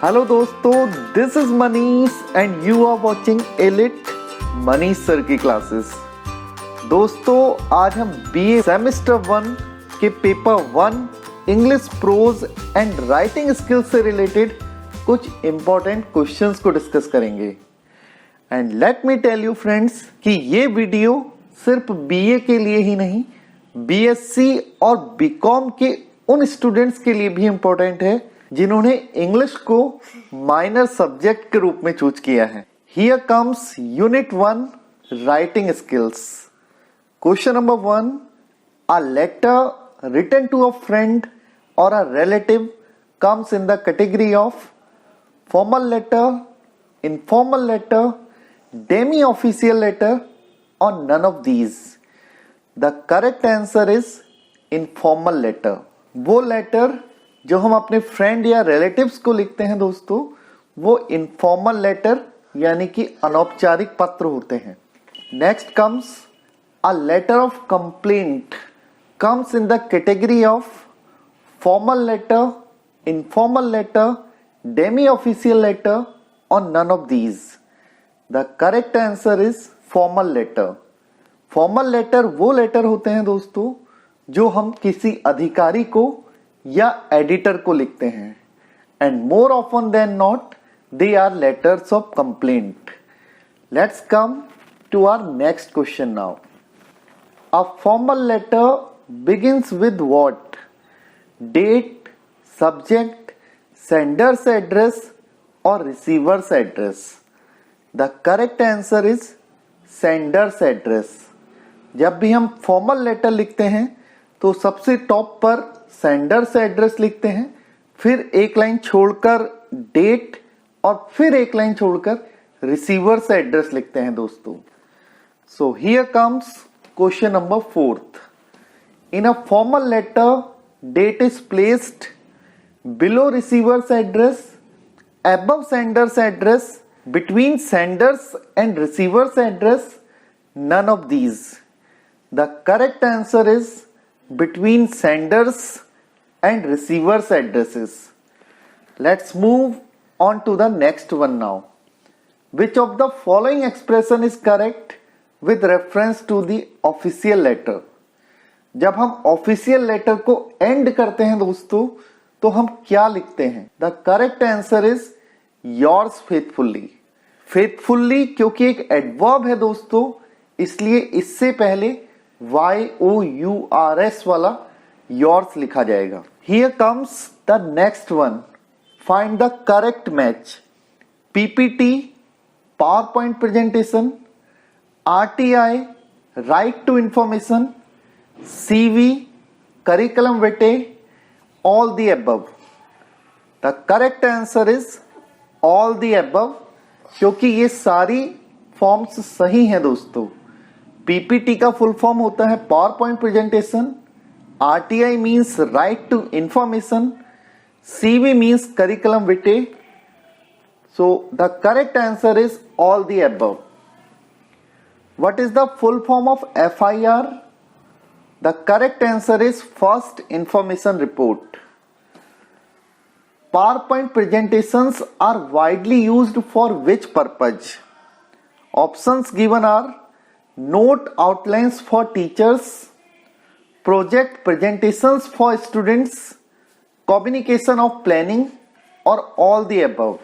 Hello दोस्तों, this is Manish and you are watching Elite Manish sir की classes. दोस्तों, आज हम बीए सेमेस्टर 1 के paper 1 English prose and writing skills से रिलेटेड कुछ इंपॉर्टेंट क्वेश्चंस को डिस्कस करेंगे। And let me tell you friends कि ये वीडियो सिर्फ बीए के लिए ही नहीं, बीएससी और बीकॉम के उन स्टूडेंट्स के लिए भी इंपॉर्टेंट है जिन्होंने इंग्लिश को माइनर सब्जेक्ट के रूप में चूज किया है। Here comes unit 1 writing skills. Question number 1, a letter written to a friend or a relative comes in the category of formal letter, informal letter, demi-official letter or none of these. The correct answer is informal letter. वो letter जो हम अपने friend या relatives को लिखते हैं दोस्तों, वो इनफॉर्मल लेटर यानी कि अनौपचारिक पत्र होते हैं। Next comes a letter of complaint comes in the category of formal letter, informal letter, demi-official letter or none of these. The correct answer is formal letter. Formal letter वो letter होते हैं दोस्तों जो हम किसी अधिकारी को या एडिटर को लिखते हैं, and more often than not they are letters of complaint. Let's come to our next question now. A formal letter begins with what? Date, subject, sender's address or receiver's address. The correct answer is sender's address. जब भी हम formal letter लिखते हैं तो सबसे top पर sender's address लिखते हैं, फिर एक लाइन छोड़कर डेट और फिर एक लाइन छोड़कर रिसीवर्स एड्रेस लिखते हैं दोस्तों। So here comes question number 4। In a formal letter date is placed below receiver's address, above sender's address, between senders and receiver's address, none of these. The correct answer is between senders and receiver's addresses. Let's move on to the next one now. Which of the following expression is correct with reference to the official letter? जब हम official letter को and करते हैं दोस्तों तो हम क्या लिखते हैं? The correct answer is yours faithfully. Faithfully क्योंकि एक एडवर्ब है दोस्तों, इसलिए इससे पहले YOURS वाला योर्स लिखा जाएगा। Here comes the next one, find the correct match. PPT, PowerPoint presentation, RTI, right to information, CV, curriculum vitae, all the above. The correct answer is all the above, क्योंकि ये सारी forms सही हैं दोस्तों। PPT का full form होता है PowerPoint presentation, RTI means right to information, CV means curriculum vitae. So the correct answer is all the above. What is the full form of FIR? The correct answer is first information report. PowerPoint presentations are widely used for which purpose? Options given are note outlines for teachers, project presentations for students, communication of planning, or all the above.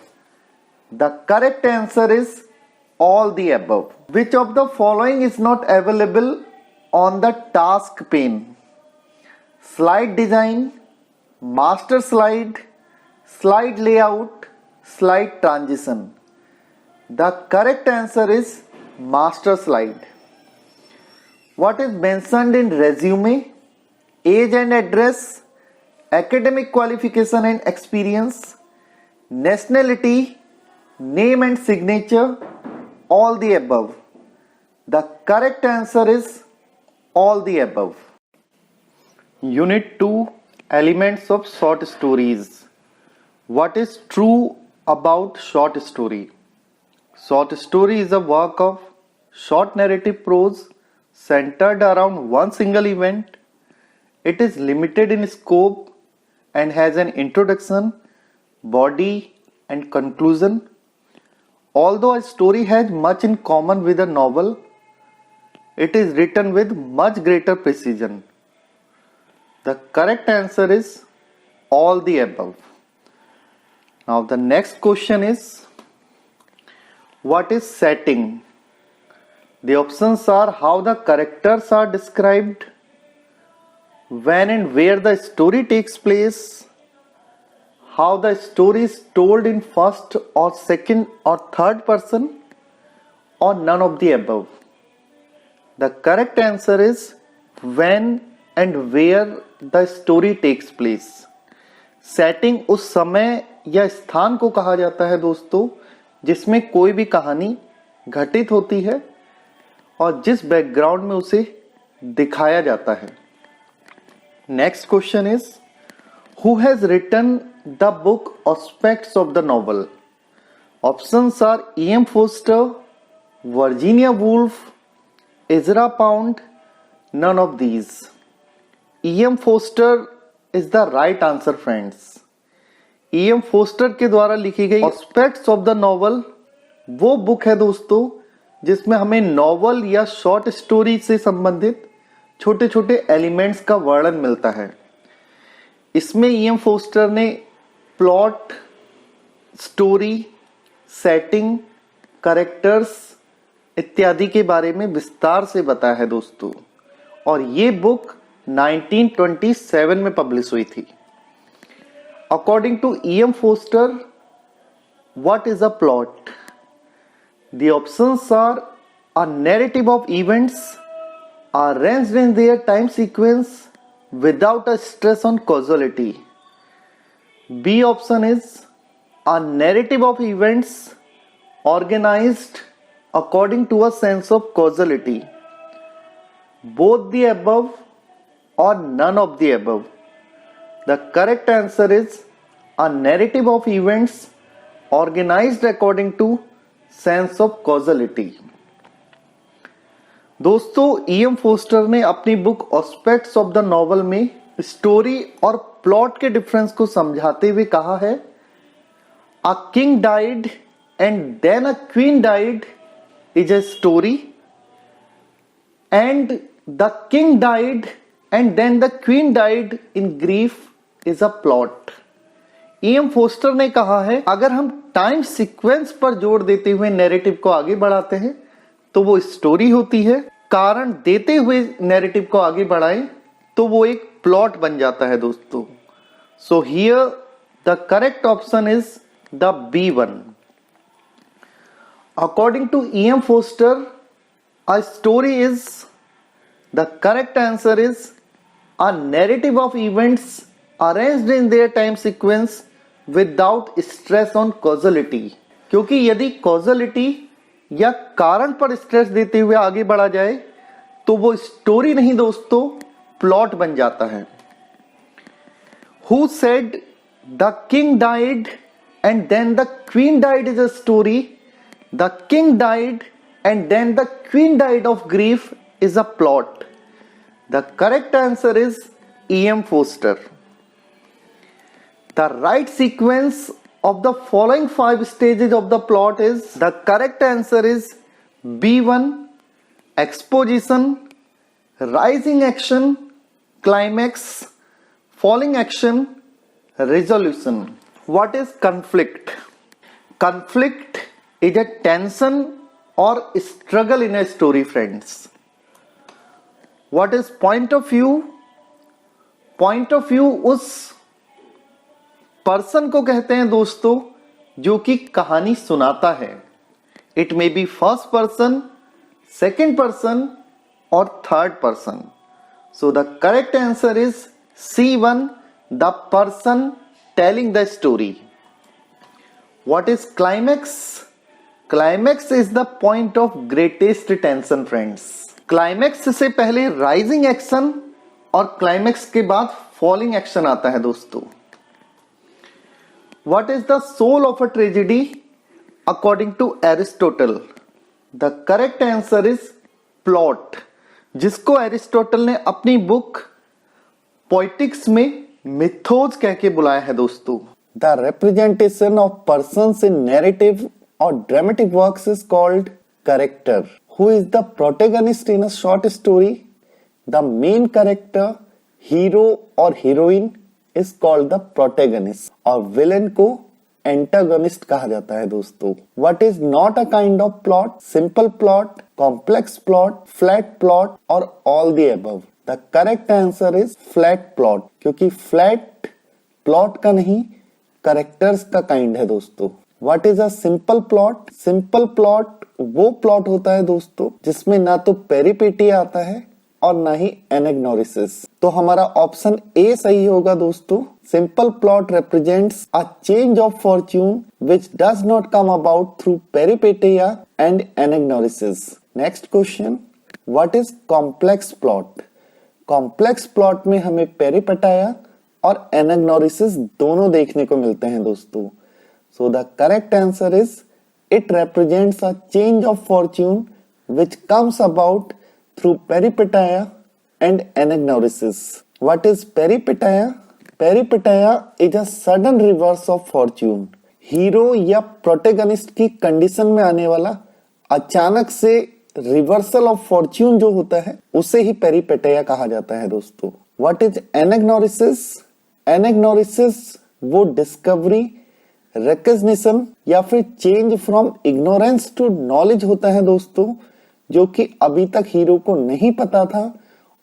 The correct answer is all the above. Which of the following is not available on the task pane? Slide design, master slide, slide layout, slide transition. The correct answer is master slide. What is mentioned in resume? Age and address, academic qualification and experience, nationality, name and signature, all the above. The correct answer is all the above. Unit 2, elements of short stories. What is true about short story? Short story is a work of short narrative prose centered around one single event. It is limited in scope and has an introduction, body and conclusion. Although a story has much in common with a novel, it is written with much greater precision. The correct answer is all the above. Now the next question is, what is setting? The options are how the characters are described, when and where the story takes place, how the story is told in first or second or third person, or none of the above. The correct answer is when and where the story takes place. Setting उस समय या स्थान को कहा जाता है दोस्तों जिसमें कोई भी कहानी घटित होती है और जिस बैकग्राउंड में उसे दिखाया जाता है. Next question is, who has written the book aspects of the novel? Options are E.M. Forster, Virginia Woolf, Ezra Pound, none of these. E.M. Forster is the right answer friends. E.M. Forster के द्वारा लिखी गई aspects of the novel वो book है दोस्तों जिसमें हमें novel या शॉर्ट स्टोरी से संबंधित छोटे छोटे एलिमेंट्स का वर्णन मिलता है. इसमें E.M. फोस्टर ने प्लॉट, स्टोरी, सेटिंग, कैरेक्टर्स इत्यादि के बारे में विस्तार से बताया है दोस्तों. और ये बुक 1927 में पब्लिश हुई थी. According to E.M. Forster, what is a plot? The options are a narrative of events arranged in their time sequence without a stress on causality. B option is a narrative of events organized according to a sense of causality. Both the above or none of the above. The correct answer is a narrative of events organized according to sense of causality. दोस्तों E.M. Forster ने अपनी book aspects of the Novel में story और plot के difference को समझाते हुए कहा है, a king died and then a queen died is a story and the king died and then the queen died in grief is a plot. E.M. Forster ने कहा है अगर हम टाइम सीक्वेंस पर जोर देते हुए नैरेटिव को आगे बढ़ाते हैं तो वो स्टोरी होती है, कारण देते हुए नैरेटिव को आगे बढ़ाएं तो वो एक प्लॉट बन जाता है दोस्तों. So here the correct option is the B1. According to E.M. Forster, a story is, the correct answer is a narrative of events arranged in their time sequence without stress on causality. क्योंकि यदि causality या कारण पर stress देते हुए आगे बढ़ा जाए तो वो स्टोरी नहीं दोस्तों, प्लॉट बन जाता है. Who said the king died and then the queen died is a story? The king died and then the queen died of grief is a plot. The correct answer is E.M. Forster. The right sequence of the following 5 stages of the plot is, the correct answer is B1, exposition, rising action, climax, falling action, resolution. What is conflict? Conflict is a tension or struggle in a story friends. What is point of view? Point of view उस person को कहते हैं दोस्तों जो कि कहानी सुनाता है. It may be first person, second person और third person. So the correct answer is C1, the person telling the story. What is climax? Climax is the point of greatest tension friends. Climax से पहले rising action और climax के बाद falling action आता है दोस्तों. What is the soul of a tragedy according to Aristotle? The correct answer is plot, जिसको Aristotle ने अपनी बुक पोइटिक्स में मिथोज कह के बुलाया है दोस्तों. The representation of persons in narrative or dramatic works is called character. Who is the protagonist in a short story? The main character, hero or heroine is called the protagonist और villain को antagonist कहा जाता है दोस्तों. What is not a kind of plot? Simple plot, complex plot, flat plot और all the above. The correct answer is flat plot क्योंकि flat plot का नहीं characters का kind है दोस्तों. What is a simple plot? Simple plot वो plot होता है दोस्तों जिसमें ना तो पेरिपेटी आता है और ना ही एनेग्नोरिसिस. तो हमारा ऑप्शन ए सही होगा दोस्तों. Simple plot represents a change of fortune which does not come about through peripeteia and anagnorisis. Next question, what is complex plot? Complex plot में हमें पेरिपेटाया और एनेग्नोरिसिस दोनों देखने को मिलते हैं दोस्तों. सो the correct answer is it represents a change of fortune which comes about through peripeteia and anagnorisis. What is peripeteia? Peripeteia is a sudden reverse of fortune. Hero या प्रोटेगनिस्ट की कंडीशन में आने वाला अचानक से रिवर्सल ऑफ फॉर्च्यून जो होता है उसे ही पेरिपेटेया कहा जाता है दोस्तों. What is anagnorisis? Anagnorisis वो डिस्कवरी, रिकग्निशन या फिर change from ignorance to knowledge होता है दोस्तों जो कि अभी तक हीरो को नहीं पता था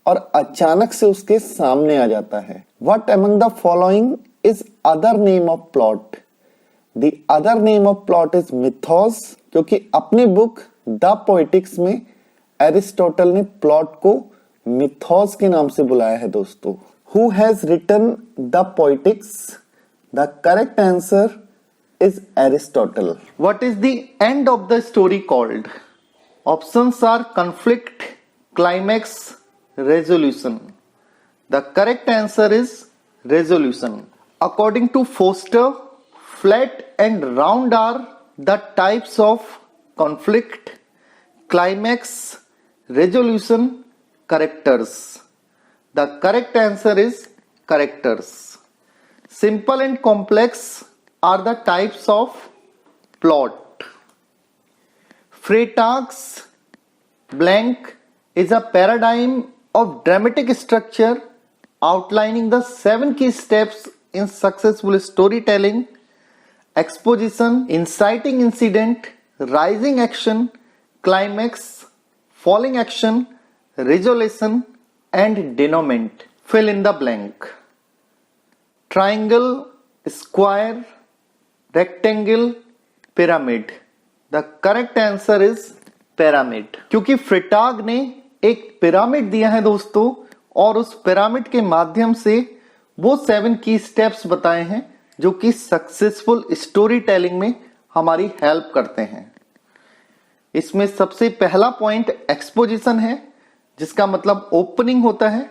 और अचानक से उसके सामने आ जाता है. What among the following is other name of plot? The other name of plot is mythos क्योंकि अपनी बुक द पोएटिक्स में एरिस्टोटल ने प्लॉट को मिथोस के नाम से बुलाया है दोस्तों. Who has written the poetics? The correct answer is Aristotle. What is the end of the story called? Options are conflict, climax, resolution. The correct answer is resolution. According to Foster, flat and round are the types of conflict, climax, resolution, characters. The correct answer is characters. Simple and complex are the types of plot. Freytag's blank is a paradigm of dramatic structure outlining the 7 key steps in successful storytelling: exposition, inciting incident, rising action, climax, falling action, resolution, and denouement. Fill in the blank. Triangle, square, rectangle, pyramid. The correct answer is pyramid. क्योंकि फ्रेटाग ने एक pyramid दिया है दोस्तों और उस pyramid के माध्यम से वो 7 की स्टेप्स बताए हैं जो कि सक्सेसफुल स्टोरी टेलिंग में हमारी हेल्प करते हैं. इसमें सबसे पहला पॉइंट एक्सपोजिशन है जिसका मतलब ओपनिंग होता है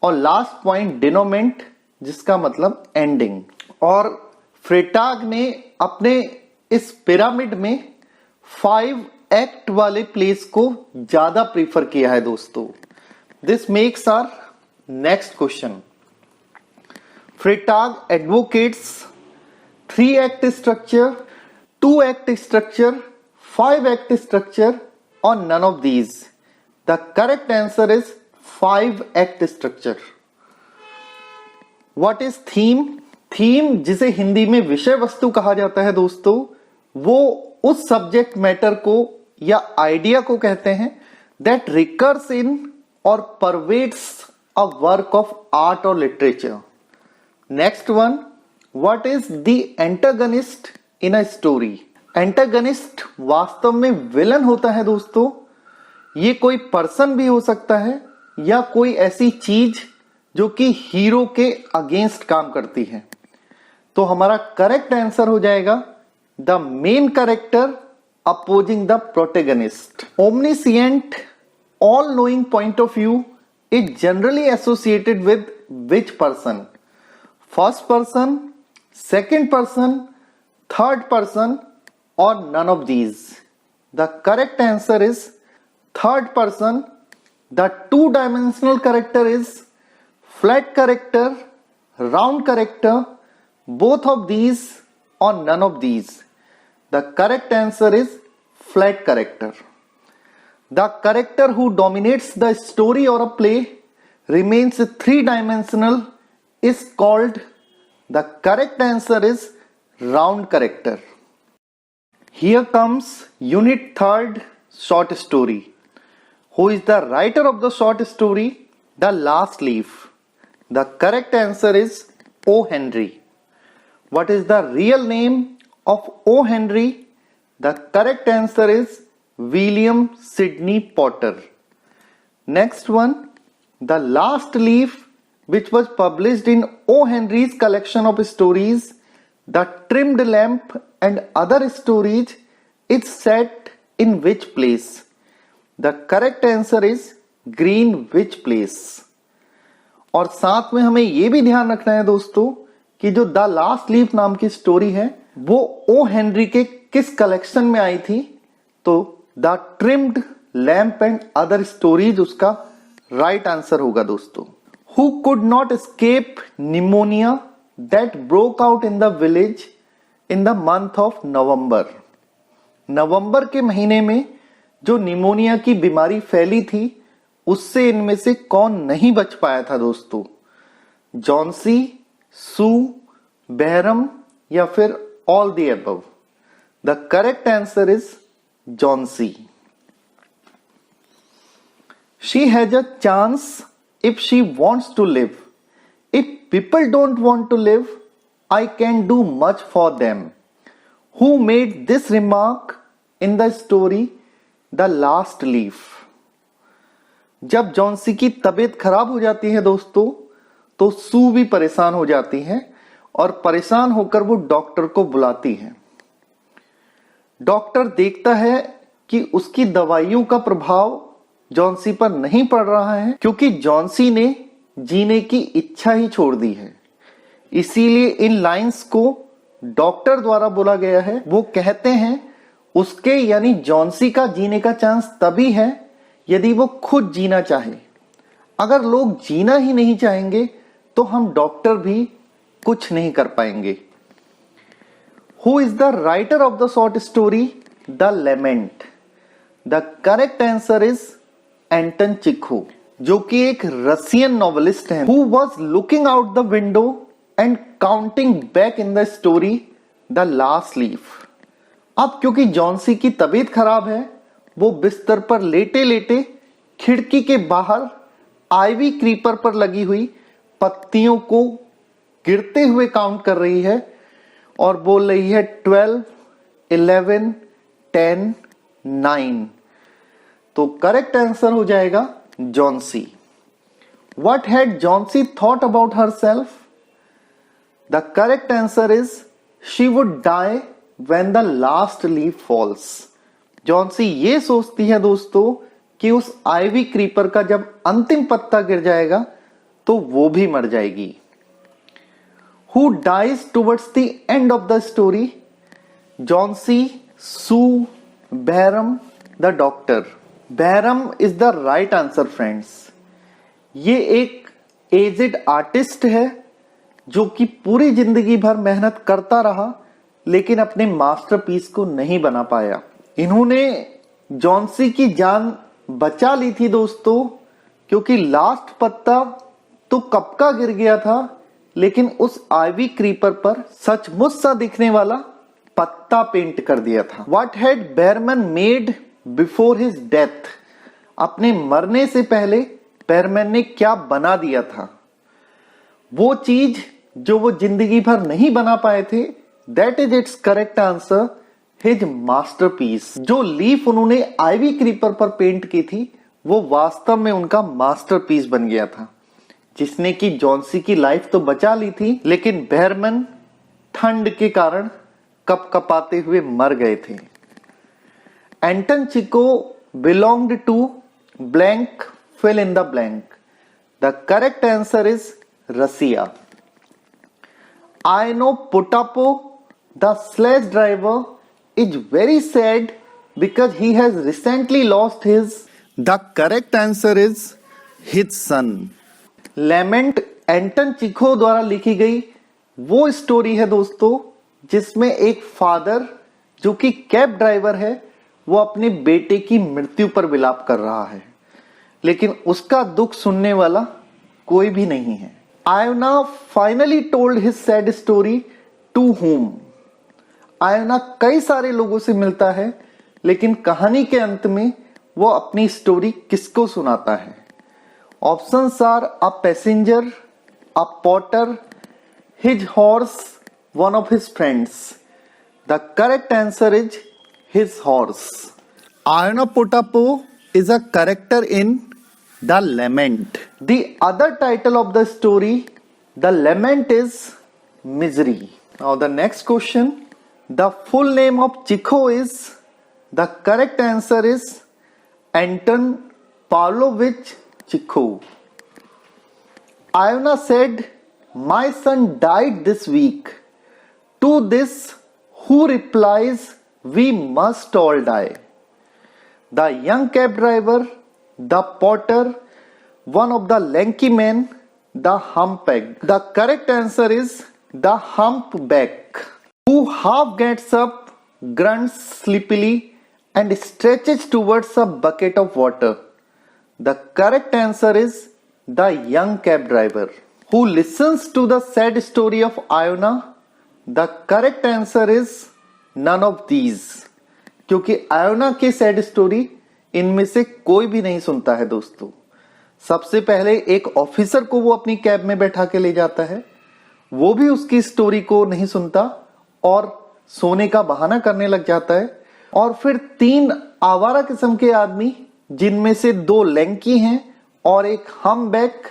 और लास्ट पॉइंट डिनोमेंट जिसका मतलब एंडिंग. और फ्रेटाग ने अपने इस पिरामिड में 5 एक्ट वाले प्लेस को ज्यादा प्रीफर किया है दोस्तों. This makes our next question. Freytag advocates 3 act structure, 2 act structure, 5 act structure और none of these. The correct answer is 5 act structure. What is theme? Theme जिसे हिंदी में विषय वस्तु कहा जाता है दोस्तों, वो उस सब्जेक्ट मैटर को या आइडिया को कहते हैं दैट रिकर्स इन और pervades a work of art और literature. Next one, what is the antagonist in a story? Antagonist वास्तव में विलन होता है दोस्तों. ये कोई पर्सन भी हो सकता है या कोई ऐसी चीज जो कि हीरो के अगेंस्ट काम करती है. तो हमारा करेक्ट आंसर हो जाएगा the main character opposing the protagonist. Omniscient, all-knowing point of view is generally associated with which person? First person, second person, third person, or none of these? The correct answer is third person. The two-dimensional character is flat character, round character, both of these or none of these? The correct answer is flat character. The character who dominates the story or a play remains three-dimensional is called, the correct answer is round character. Here comes unit 3rd, short story. Who is the writer of the short story? The Last Leaf. The correct answer is O. Henry. What is the real name of O. Henry? The correct answer is William Sidney Potter. Next one, The Last Leaf, which was published in O. Henry's collection of stories, The Trimmed Lamp and Other Stories, is set in which place? The correct answer is Greenwich Place. और साथ में हमें यह भी ध्यान रखना है दोस्तों कि जो द लास्ट लीफ नाम की स्टोरी है वो ओ हेनरी के किस कलेक्शन में आई थी, तो the trimmed lamp and other stories उसका राइट आंसर होगा दोस्तों. Who could not escape pneumonia that broke out in the village in the month of November. November के महीने में जो निमोनिया की बीमारी फैली थी उससे इनमें से कौन नहीं बच पाया था दोस्तों? जॉन्सी, सू, बहरम या फिर all the above? The correct answer is Johnsy. She has a chance if she wants to live. If people don't want to live, I can do much for them. Who made this remark in the story the last leaf? जब Johnsy की तबीयत खराब हो जाती है दोस्तों तो सू भी परेशान हो जाती है और परेशान होकर वो डॉक्टर को बुलाती है. डॉक्टर देखता है कि उसकी दवाइयों का प्रभाव जॉन्सी पर नहीं पड़ रहा है क्योंकि जॉन्सी ने जीने की इच्छा ही छोड़ दी है. इसीलिए इन लाइंस को डॉक्टर द्वारा बोला गया है. वो कहते हैं उसके यानी जॉन्सी का जीने का चांस तभी है यदि वो खुद जीना चाहे. अगर लोग जीना ही नहीं चाहेंगे तो हम डॉक्टर भी कुछ नहीं कर पाएंगे. Who is the writer of the short story the lament? The correct answer is Anton Chekhov, जो कि एक रशियन नॉवेलिस्ट हैं. Who was looking out the window and counting back in the story the last leaf. अब क्योंकि Johnsy की तबीयत खराब है वो बिस्तर पर लेटे लेटे खिड़की के बाहर आइवी क्रीपर पर लगी हुई पत्तियों को गिरते हुए काउंट कर रही है और बोल रही है 12, 11, 10, 9. तो करेक्ट आंसर हो जाएगा Johnsy. What had Jauncey thought about herself? The correct answer is she would die when the last leaf falls. Johnsy ये सोचती है दोस्तों कि उस आइवी क्रीपर का जब अंतिम पत्ता गिर जाएगा तो वो भी मर जाएगी. Who dies towards the end of the story? Jauncey, Sue, Behram, the doctor. Behram is the right answer friends. ये एक एजेड आर्टिस्ट है जो कि पूरी जिंदगी भर मेहनत करता रहा लेकिन अपने मास्टरपीस को नहीं बना पाया. इन्होंने जॉन्सी की जान बचा ली थी दोस्तों क्योंकि लास्ट पत्ता तो कब का गिर गया था लेकिन उस आइवी क्रीपर पर सचमुच सा दिखने वाला पत्ता पेंट कर दिया था. What had Behrman made before his death? अपने मरने से पहले बेरमैन ने क्या बना दिया था? वो चीज जो वो जिंदगी भर नहीं बना पाए थे, that is it's correct answer, his masterpiece. जो लीफ उन्होंने आइवी क्रीपर पर पेंट की थी वो वास्तव में उनका मास्टरपीस बन गया था जिसने की जॉन्सी की लाइफ तो बचा ली थी लेकिन बेहरमन ठंड के कारण कपकपाते हुए मर गए थे. Anton Chekhov belonged to blank, fill in the blank. The correct answer is Russia. I know Potapo, the sledge driver, is very sad because he has recently lost his. The correct answer is his son. Lament Anton Chekhov द्वारा लिखी गई वो story है दोस्तों जिसमें एक father जो कि कैब ड्राइवर है वो अपने बेटे की मृत्यु पर विलाप कर रहा है, लेकिन उसका दुख सुनने वाला कोई भी नहीं है। Iona finally told his sad story to whom? Iona कई सारे लोगों से मिलता है, लेकिन कहानी के अंत में वो अपनी स्टोरी किसको सुनाता है? Options are a passenger, a potter, his horse, one of his friends. The correct answer is his horse. Ayana Potapo is a character in The Lament. The other title of the story, The Lament, is Misery. Now the next question, the full name of Chikho is, the correct answer is Anton Pavlovich Chikho. Ayana said, my son died this week. To this, who replies, we must all die? The young cab driver, the porter, one of the lanky men, the humpback. The correct answer is the humpback, who half gets up, grunts sleepily, and stretches towards a bucket of water. The correct answer is the young cab driver, who listens to the sad story of Iona. The correct answer is none of these, क्योंकि Iona की sad story इनमें से कोई भी नहीं सुनता है दोस्तों। सबसे पहले एक ऑफिसर को वो अपनी कैब में बैठा के ले जाता है, वो भी उसकी स्टोरी को नहीं सुनता और सोने का बहाना करने लग जाता है। और फिर 3 आवारा किस्म के आदमी, जिनमें से 2 लैंकी हैं और एक हम्बैक,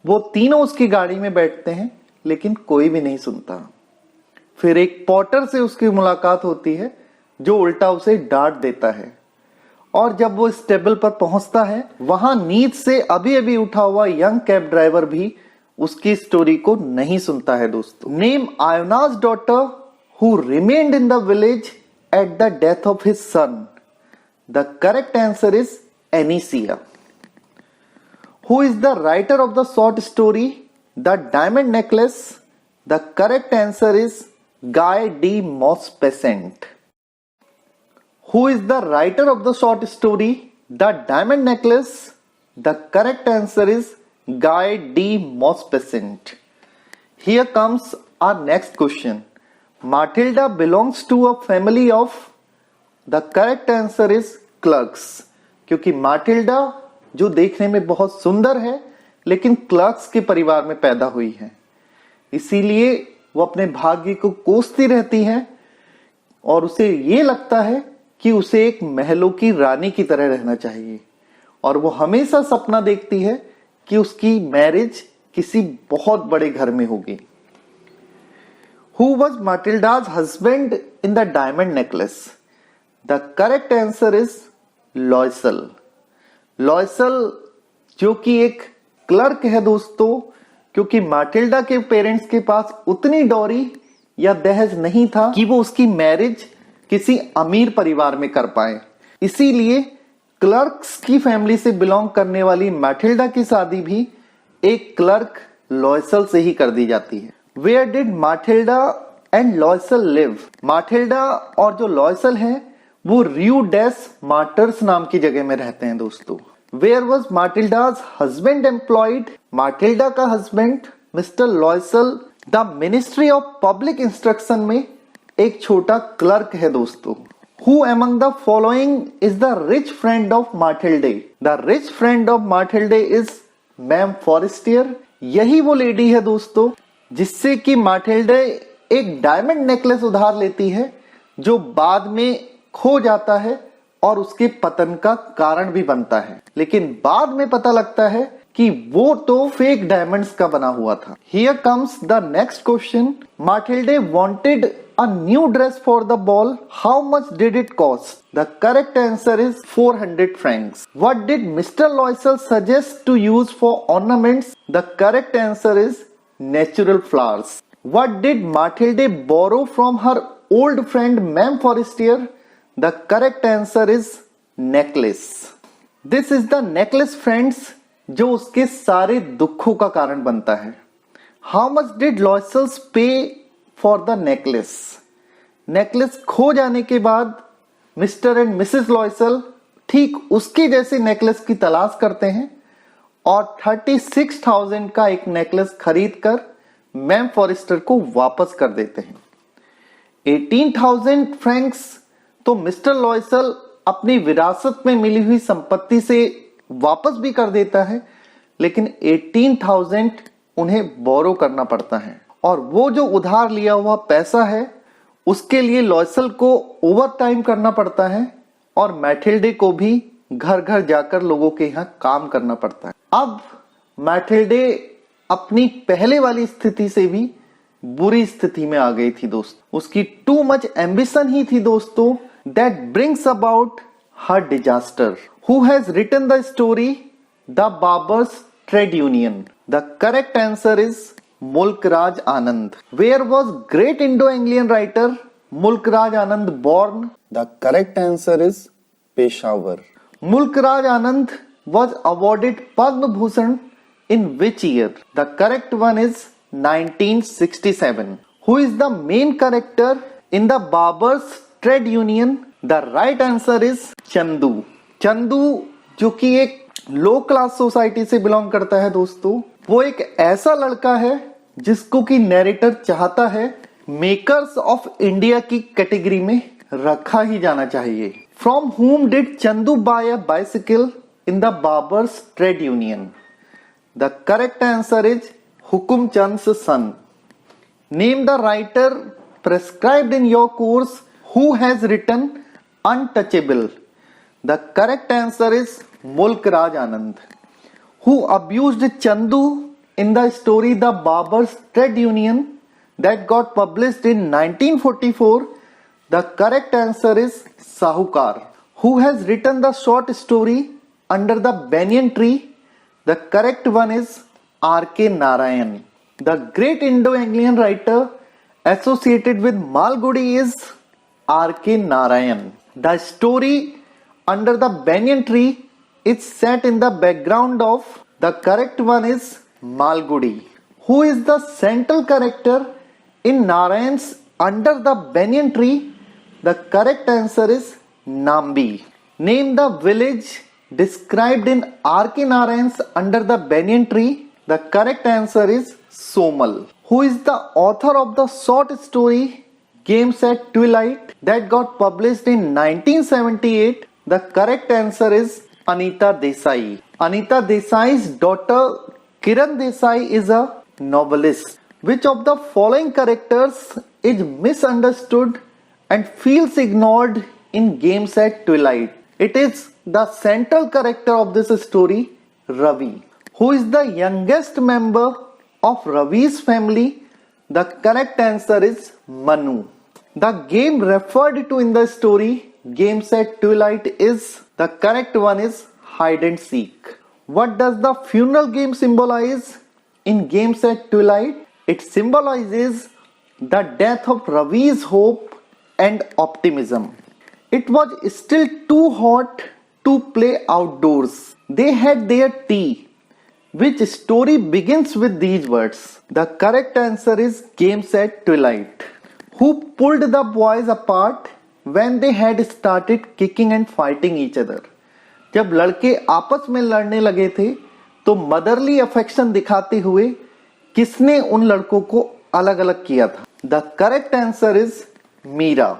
वो तीनों उसकी गाड़ी में बैठते हैं, लेकिन कोई भी नहीं सुनता। फिर एक पॉटर से उसकी मुलाकात होती है जो उल्टा उसे डांट देता है, और जब वो इस टेबल पर पहुंचता है, वहां नींद से अभी अभी उठा हुआ यंग कैब ड्राइवर भी उसकी स्टोरी को नहीं सुनता है दोस्तों। Name Iona's daughter who remained in the village at the death of his son. The correct answer is Anisya. Who is the writer of the short story the diamond necklace? The correct answer is Guy de Maupassant. Who is the writer of the short story The Diamond Necklace? The correct answer is Guy D. Maupassant. Here comes our next question. Matilda belongs to a family of, the correct answer is clerks. क्योंकि माटिल्डा जो देखने में बहुत सुंदर है, लेकिन clerks के परिवार में पैदा हुई है, इसीलिए वो अपने भाग्य को कोसती रहती है और उसे ये लगता है कि उसे एक महलों की रानी की तरह रहना चाहिए, और वो हमेशा सपना देखती है कि उसकी मैरिज किसी बहुत बड़े घर में होगी। Who was Matilda's husband in the diamond necklace? The correct answer is Loisel. Loisel जो कि एक क्लर्क है दोस्तों, क्योंकि माटिल्डा के पेरेंट्स के पास उतनी डॉरी या दहेज नहीं था कि वो उसकी मैरिज किसी अमीर परिवार में कर पाए, इसीलिए क्लर्क्स की फैमिली से बिलोंग करने वाली मैटिल्डा की शादी भी एक क्लर्क लॉयसल से ही कर दी जाती है। Where did Mathilde and Loisel live? Mathilde और जो लॉयसल है वो रियू डेस मार्टर्स नाम की जगह में रहते हैं दोस्तों। Where was Mathilde's husband employed? Mathilde का husband mister Loisel the ministry of public instruction में एक छोटा क्लर्क है दोस्तों। Who among the following is the rich friend of Matilde? The rich friend of Matilde is ma'am Forestier. यही वो lady है दोस्तों जिससे कि माटिल्डे एक डायमंड नेकलेस उधार लेती है, जो बाद में खो जाता है और उसके पतन का कारण भी बनता है, लेकिन बाद में पता लगता है कि वो तो फेक डायमंड्स का बना हुआ था। Here comes the next question. Matilde wanted a new dress for the ball. How much did it cost? The correct answer is 400 francs. What did Mr. Loisel suggest to use for ornaments? The correct answer is natural flowers. What did Matilde borrow from her old friend Ma'am Forestier? The correct answer is necklace. This is the necklace friends जो उसके सारे दुखों का कारण बनता है। How much did लॉयसल्स पे for the necklace? Necklace खो जाने के बाद मिस्टर एंड मिसेस लॉयसल ठीक उसकी जैसी नेकलेस की तलाश करते हैं और 36,000 का एक नेकलेस खरीदकर मैम फॉरेस्टर को वापस कर देते हैं। 18,000 फ्रैंक्स तो मिस्टर लॉयसल अपनी विरासत में मिली हुई संपत्ति से वापस भी कर देता है, लेकिन 18,000 उन्हें बोरो करना पड़ता है और वो जो उधार लिया हुआ पैसा है उसके लिए लॉयसल को ओवर टाइम करना पड़ता है और मैथिल्डे को भी घर घर जाकर लोगों के यहाँ काम करना पड़ता है। अब मैथिल्डे अपनी पहले वाली स्थिति से भी बुरी स्थिति में आ गई थी दोस्तों। उसकी टू मच एम्बिशन ही थी दोस्तों that brings about her disaster. Who has written the story the barbers trade union? The correct answer is Mulk Raj Anand. Where was great Indo Anglian writer Mulk Raj Anand born? The correct answer is Peshawar. Mulkraj Anand was awarded Padma Bhushan in which year? The correct one is 1967. Who is the main character in the Baburs Trade Union? The right answer is Chandu. Chandu जो कि एक लो class society से belong करता है दोस्तों, वो एक ऐसा लड़का है जिसको कि नैरेटर चाहता है मेकर्स ऑफ इंडिया की कैटेगरी में रखा ही जाना चाहिए। From whom did Chandu buy a bicycle in the Baburs Trade Union? The correct answer is Hukum Chand's son. Name the writer prescribed in your course who has written Untouchable. The correct answer is Mulkraj Anand. Who abused Chandu in the story The Baburs Trade Union that got published in 1944? The correct answer is Sahukar. Who has written the short story Under the Banyan Tree? The correct one is R.K. Narayan. The great Indo-Anglian writer associated with Malgudi is R.K. Narayan. The story Under the Banyan Tree is set in the background of, the correct one is Malgudi. Who is the central character in Narayan's Under the Banyan Tree? The correct answer is Nambi. Name the village described in R.K. Narayan's Under the Banyan Tree. The correct answer is Somal. Who is the author of the short story Games at Twilight that got published in 1978? The correct answer is Anita Desai. Anita Desai's daughter Kiran Desai is a novelist. Which of the following characters is misunderstood and feels ignored in Games at Twilight? It is the central character of this story, Ravi. Who is the youngest member of Ravi's family? The correct answer is Manu. The game referred to in the story Games at Twilight is, the correct one is hide and seek. What does the funeral game symbolize in Games at Twilight? It symbolizes the death of Ravi's hope and optimism. It was still too hot to play outdoors. They had their tea. Which story begins with these words? The correct answer is Games at Twilight. Who pulled the boys apart when they had started kicking and fighting each other? जब लड़के आपस में लड़ने लगे थे तो motherly affection दिखाते हुए किसने उन लड़कों को अलग अलग किया था? The correct answer is Meera.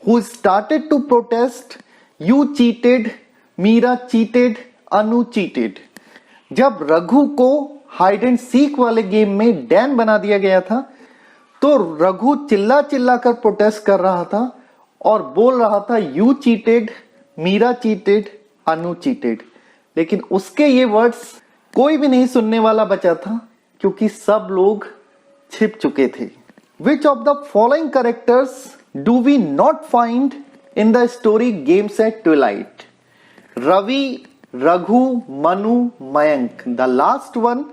Who started to protest? You cheated, Meera cheated, Anu cheated. जब रघु को हाइड एंड सीक वाले गेम में डैन बना दिया गया था तो रघु चिल्ला चिल्ला कर प्रोटेस्ट कर रहा था और बोल रहा था you cheated, Meera cheated, Anu cheated, लेकिन उसके ये वर्ड्स कोई भी नहीं सुनने वाला बचा था क्योंकि सब लोग छिप चुके थे। Which of the following characters do we not find in the story Games at Twilight? Ravi, Raghu, Manu, Mayank. The last one,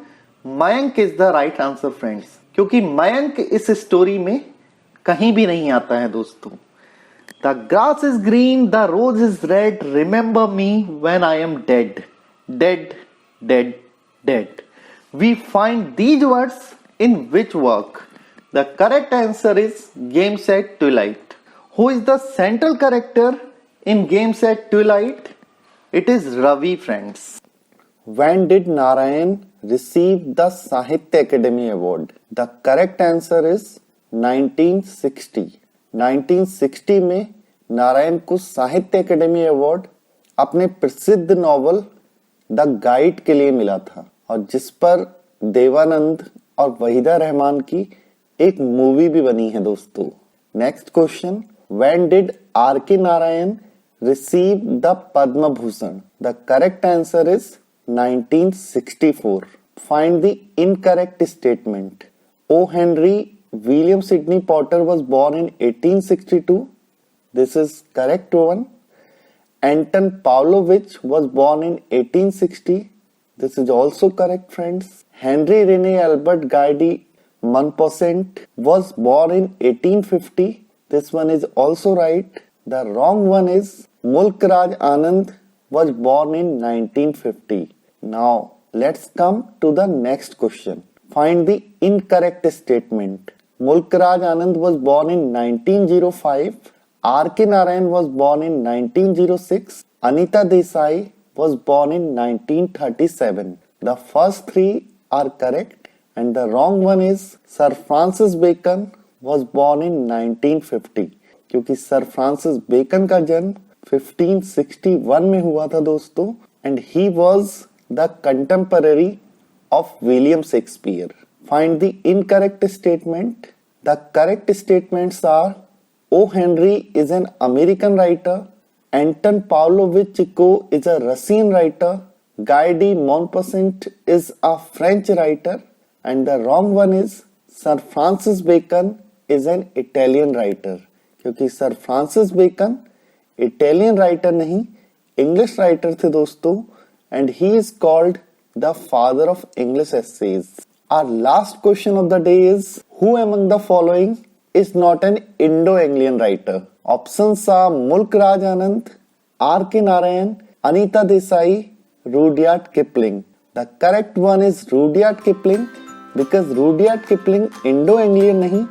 Mayank is the right answer friends. क्योंकि मयंक इस स्टोरी में कहीं भी नहीं आता है दोस्तों। The grass is green, the rose is red, remember me when I am dead. Dead, dead, dead. We find these words In which work? The correct answer is Games at Twilight. Who is the central character in Games at Twilight? It is Ravi, friends. When did Narayan receive the Sahitya Academy Award? The correct answer is 1960. 1960 में नारायण को साहित्य academy award अपने प्रसिद्ध novel the guide के लिए मिला था और जिस पर देवानंद और वहीदा रहमान की एक मूवी भी बनी है दोस्तों. Next question. When did R K Narayan receive the Padma Bhushan? The correct answer is 1964. Find the incorrect statement. O. Henry William Sidney Potter was born in 1862. This is correct one. Anton Pavlovich was born in 1860. This is also correct, friends. Henry Rene Albert Guy de Maupassant was born in 1850. This one is also right. The wrong one is Mulk Raj Anand was born in 1950. Now let's come to the next question. Find the incorrect statement. Mulk Raj Anand was born in 1905. R.K. Narayan was born in 1906. Anita Desai was born in 1937. The first three are correct and the wrong one is Sir Francis Bacon was born in 1950. क्योंकि sir Francis bacon का जन्म 1561 में हुआ था दोस्तों and he was the contemporary of William Shakespeare. Find the incorrect statement. The correct statements are O. Henry is an American writer. Anton Pavlovich Chekhov is a Russian writer. Guy de Maupassant is a French writer. And the wrong one is Sir Francis Bacon is an Italian writer. क्योंकि sir Francis Bacon Italian writer नहीं English writer थे दोस्तों and he is called the father of English essays. Our last question of the day is who among the following is not an Indo-Anglian writer? Options are Mulk Raj Anand, R.K. Narayan, Anita Desai, Rudyard Kipling. The correct one is Rudyard Kipling because Rudyard Kipling Indo-Anglian नहीं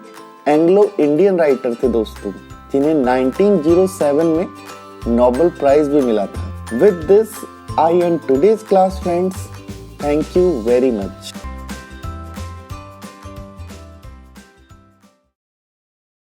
Anglo-Indian writer थे दोस्तों जिन्हें 1907 में Nobel prize भी मिला था. With this I end today's class, friends. Thank you very much.